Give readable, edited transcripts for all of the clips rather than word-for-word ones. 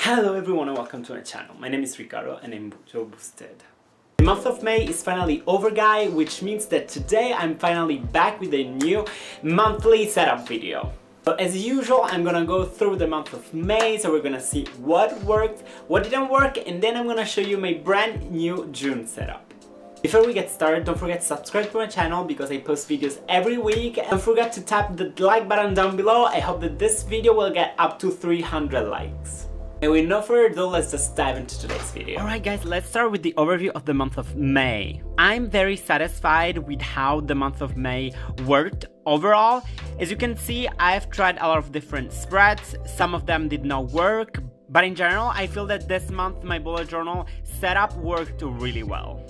Hello everyone and welcome to my channel. My name is Ricardo and I'm so boosted. The month of May is finally over, guys, which means that today I'm finally back with a new monthly setup video. So as usual, I'm gonna go through the month of May, so we're gonna see what worked, what didn't work, and then I'm gonna show you my brand new June setup. Before we get started, don't forget to subscribe to my channel because I post videos every week. And don't forget to tap the like button down below. I hope that this video will get up to 300 likes. And with no further ado, let's just dive into today's video. Alright guys, let's start with the overview of the month of May. I'm very satisfied with how the month of May worked overall. As you can see, I've tried a lot of different spreads. Some of them did not work, but in general, I feel that this month my bullet journal setup worked really well.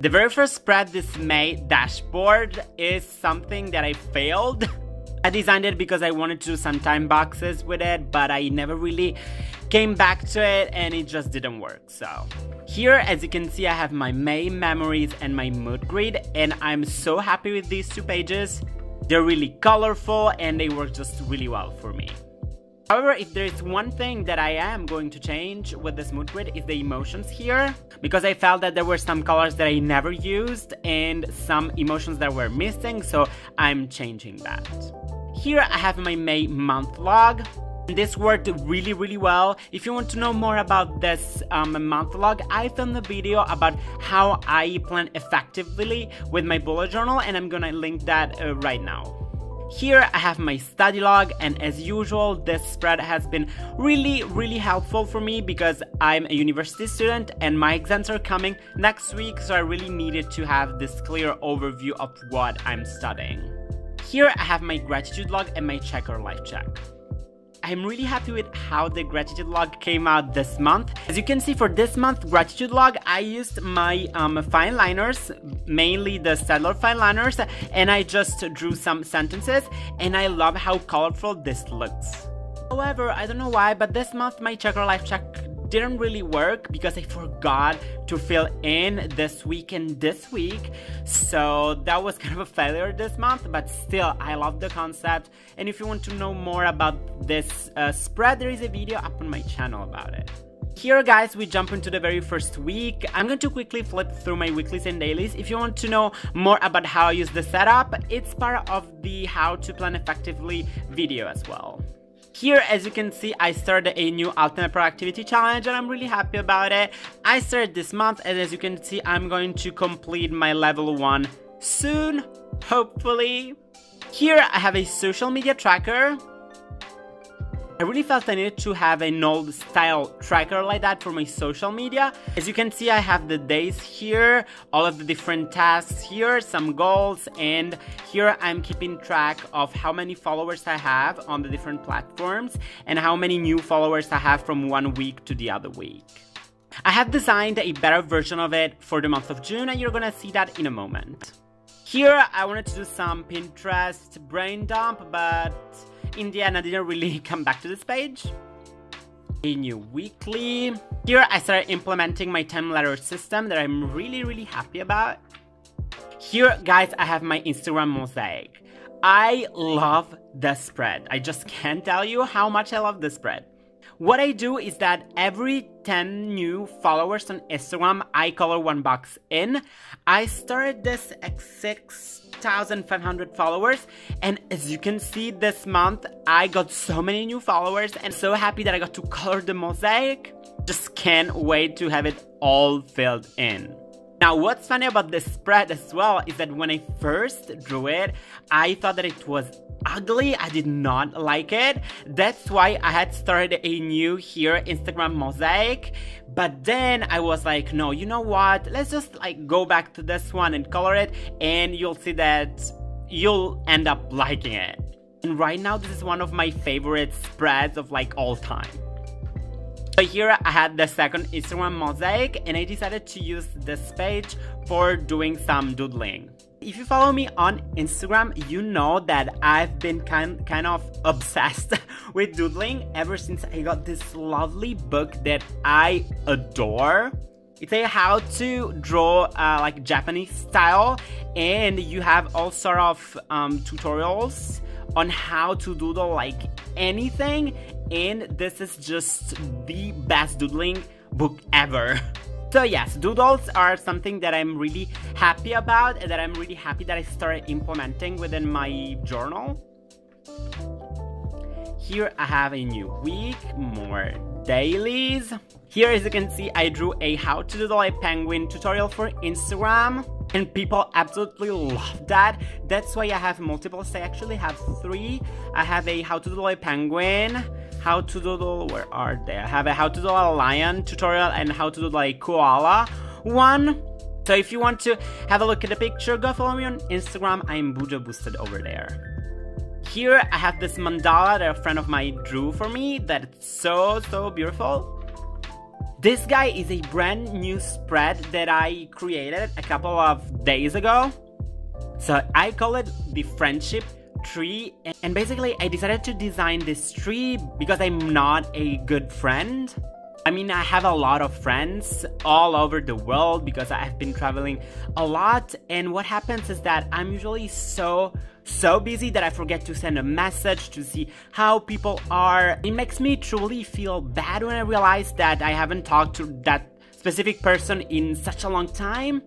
The very first spread, this May dashboard, is something that I failed. I designed it because I wanted to do some time boxes with it, but I never really came back to it and it just didn't work. So here, as you can see, I have my May memories and my mood grid, and I'm so happy with these two pages. They're really colorful and they work just really well for me. However, if there is one thing that I am going to change with this mood grid is the emotions here, because I felt that there were some colors that I never used and some emotions that were missing, so I'm changing that. Here I have my May month log. This worked really well. If you want to know more about this month log, I filmed a video about how I plan effectively with my bullet journal, and I'm gonna link that right now. Here I have my study log, and as usual, this spread has been really helpful for me because I'm a university student and my exams are coming next week, so I really needed to have this clear overview of what I'm studying. Here I have my gratitude log and my checker life check. I'm really happy with how the gratitude log came out this month. As you can see, for this month gratitude log, I used my fine liners, mainly the Staedtler fine liners, and I just drew some sentences, and I love how colorful this looks. However, I don't know why, but this month my checker life check didn't really work because I forgot to fill in this week and this week, so that was kind of a failure this month, but still I love the concept. And if you want to know more about this spread, there is a video up on my channel about it. Here guys, we jump into the very first week. I'm going to quickly flip through my weeklies and dailies. If you want to know more about how I use the setup, it's part of the how to plan effectively video as well. Here, as you can see, I started a new Ultimate Productivity Challenge and I'm really happy about it. I started this month, and as you can see, I'm going to complete my level 1 soon, hopefully. Here, I have a social media tracker. I really felt I needed to have an old style tracker like that for my social media. As you can see, I have the days here, all of the different tasks here, some goals, and here I'm keeping track of how many followers I have on the different platforms and how many new followers I have from one week to the other week. I have designed a better version of it for the month of June, and you're gonna see that in a moment. Here, I wanted to do some Pinterest brain dump, but in the end, I didn't really come back to this page. A new weekly. Here, I started implementing my time letter system that I'm really happy about. Here, guys, I have my Instagram mosaic. I love the spread. I just can't tell you how much I love this spread. What I do is that every 10 new followers on Instagram, I color one box in. I started this at 6,500 followers, and as you can see this month, I got so many new followers and so happy that I got to color the mosaic. Just can't wait to have it all filled in. Now, what's funny about this spread as well is that when I first drew it, I thought that it was ugly. I did not like it. That's why I had started a new here Instagram mosaic. But then I was like, no, you know what? Let's just like go back to this one and color it, and you'll see that you'll end up liking it. And right now, this is one of my favorite spreads of like all time. So here I had the second Instagram mosaic, and I decided to use this page for doing some doodling. If you follow me on Instagram, you know that I've been kind of obsessed with doodling ever since I got this lovely book that I adore. It's a how to draw like Japanese style, and you have all sort of tutorials on how to doodle like anything, and this is just the best doodling book ever. So yes, doodles are something that I'm really happy about and that I'm really happy that I started implementing within my journal. Here I have a new week, more dailies. Here, as you can see, I drew a how to doodle a penguin tutorial for Instagram, and people absolutely love that. That's why I have multiples. I actually have 3. I have a how to doodle a penguin, how to doodle, where are they? I have a how to doodle a lion tutorial and how to doodle a koala one. So if you want to have a look at the picture, go follow me on Instagram. I'm Bujo Boosted over there. Here I have this mandala that a friend of mine drew for me that's so beautiful. This guy is a brand new spread that I created a couple of days ago. So I call it the friendship tree, and basically I decided to design this tree because I'm not a good friend. I mean, I have a lot of friends all over the world because I've been traveling a lot, and what happens is that I'm usually so busy that I forget to send a message to see how people are. It makes me truly feel bad when I realize that I haven't talked to that specific person in such a long time.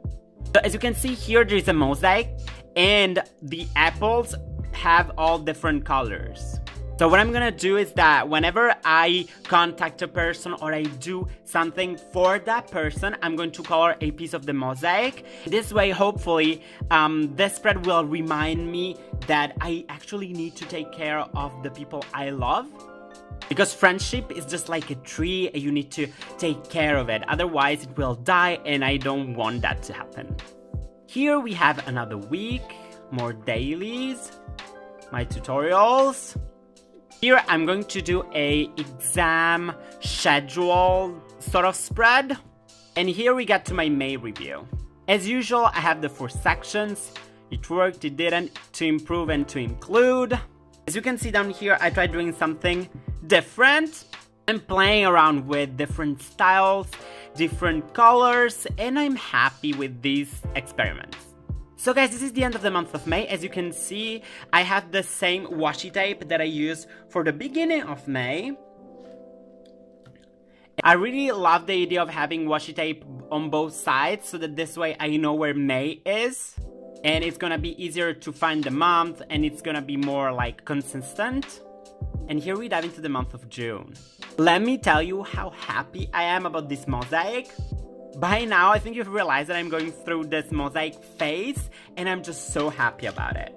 So as you can see here, there is a mosaic and the apples have all different colors. So what I'm gonna do is that whenever I contact a person or I do something for that person, I'm going to color a piece of the mosaic. This way, hopefully, this spread will remind me that I actually need to take care of the people I love. Because friendship is just like a tree, and you need to take care of it. Otherwise, it will die, and I don't want that to happen. Here we have another week, more dailies, my tutorials. Here I'm going to do a exam schedule sort of spread. And here we get to my May review. As usual, I have the 4 sections. It worked, it didn't, to improve and to include. As you can see down here, I tried doing something different. I'm playing around with different styles, different colors, and I'm happy with these experiments. So guys, this is the end of the month of May. As you can see, I have the same washi tape that I used for the beginning of May. I really love the idea of having washi tape on both sides so that this way I know where May is. And it's gonna be easier to find the month and it's gonna be more like consistent. And here we dive into the month of June. Let me tell you how happy I am about this mosaic. By now, I think you've realized that I'm going through this mosaic phase, and I'm just so happy about it.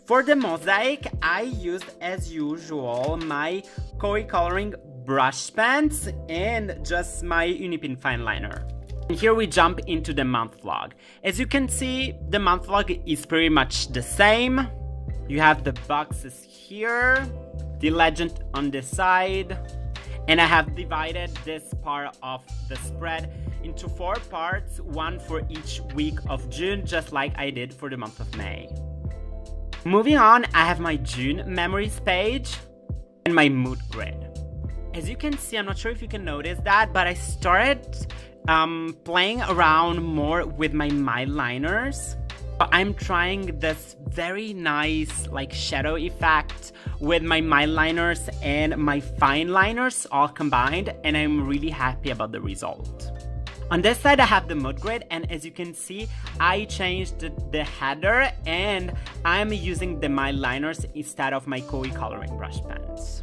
For the mosaic, I used, as usual, my Koi coloring brush pens and just my Unipin fine liner. And here we jump into the month vlog. As you can see, the month vlog is pretty much the same. You have the boxes here, the legend on the side, and I have divided this part of the spread into 4 parts, one for each week of June, just like I did for the month of May. Moving on, I have my June memories page and my mood grid. As you can see, I'm not sure if you can notice that, but I started playing around more with my liners. I'm trying this very nice like shadow effect with my liners and my fine liners all combined, and I'm really happy about the result. On this side I have the mood grid, and as you can see I changed the header and I'm using the liners instead of my Koi coloring brush pens.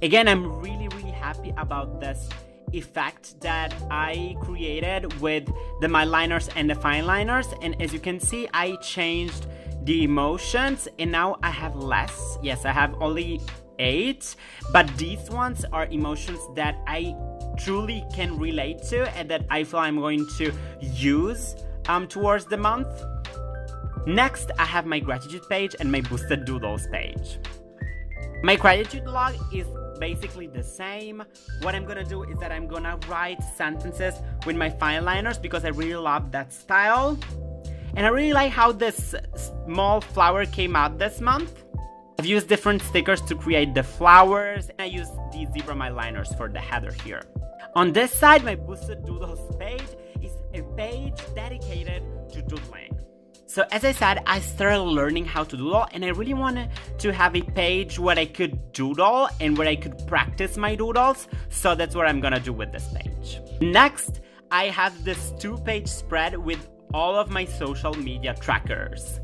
Again, I'm really happy about this effect that I created with the liners and the fine liners, and as you can see I changed the emotions and now I have less. Yes, I have only 8, but these ones are emotions that I truly can relate to and that I feel I'm going to use towards the month. Next, I have my gratitude page and my boosted doodles page. My gratitude log is basically the same. What I'm gonna do is that I'm gonna write sentences with my fine liners because I really love that style. And I really like how this small flower came out this month. I've used different stickers to create the flowers, and I used the zebra liners for the header here. On this side, my boosted doodles page is a page dedicated to doodling. So as I said, I started learning how to doodle, and I really wanted to have a page where I could doodle and where I could practice my doodles. So that's what I'm gonna do with this page. Next, I have this 2-page spread with all of my social media trackers.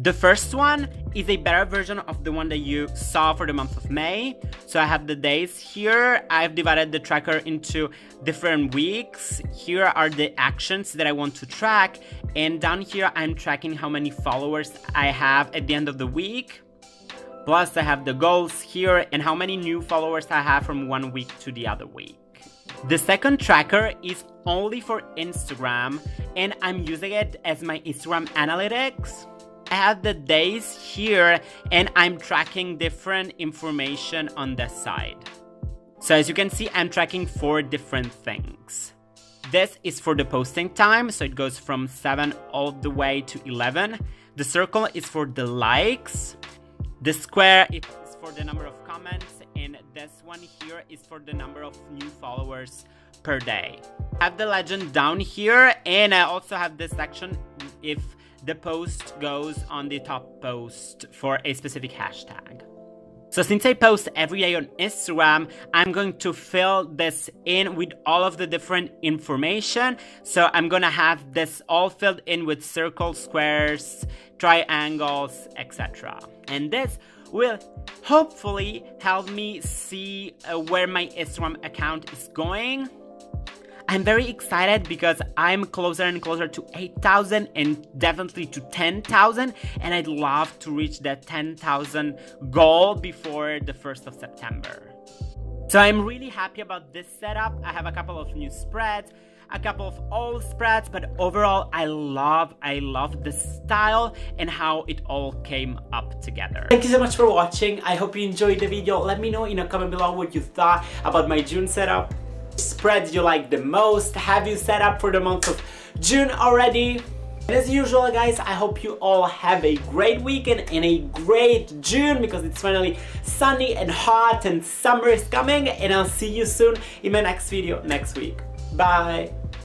The first one is a better version of the one that you saw for the month of May. So I have the days here. I've divided the tracker into different weeks. Here are the actions that I want to track. And down here, I'm tracking how many followers I have at the end of the week. Plus, I have the goals here and how many new followers I have from one week to the other week. The second tracker is only for Instagram, and I'm using it as my Instagram analytics. I have the days here, and I'm tracking different information on this side. So as you can see, I'm tracking 4 different things. This is for the posting time, so it goes from 7 all the way to 11. The circle is for the likes. The square is for the number of comments, and this one here is for the number of new followers per day. I have the legend down here, and I also have this section if the post goes on the top post for a specific hashtag. So since I post every day on Instagram, I'm going to fill this in with all of the different information. So I'm gonna have this all filled in with circles, squares, triangles, etc. And this will hopefully help me see where my Instagram account is going. I'm very excited because I'm closer and closer to 8,000 and definitely to 10,000, and I'd love to reach that 10,000 goal before the 1st of September. So I'm really happy about this setup. I have a couple of new spreads, a couple of old spreads, but overall I love the style and how it all came up together. Thank you so much for watching. I hope you enjoyed the video. Let me know in a comment below what you thought about my June setup. Spread you like the most? Have you set up for the month of June already? And as usual, guys, I hope you all have a great weekend and a great June, because it's finally sunny and hot and summer is coming, and I'll see you soon in my next video next week. Bye!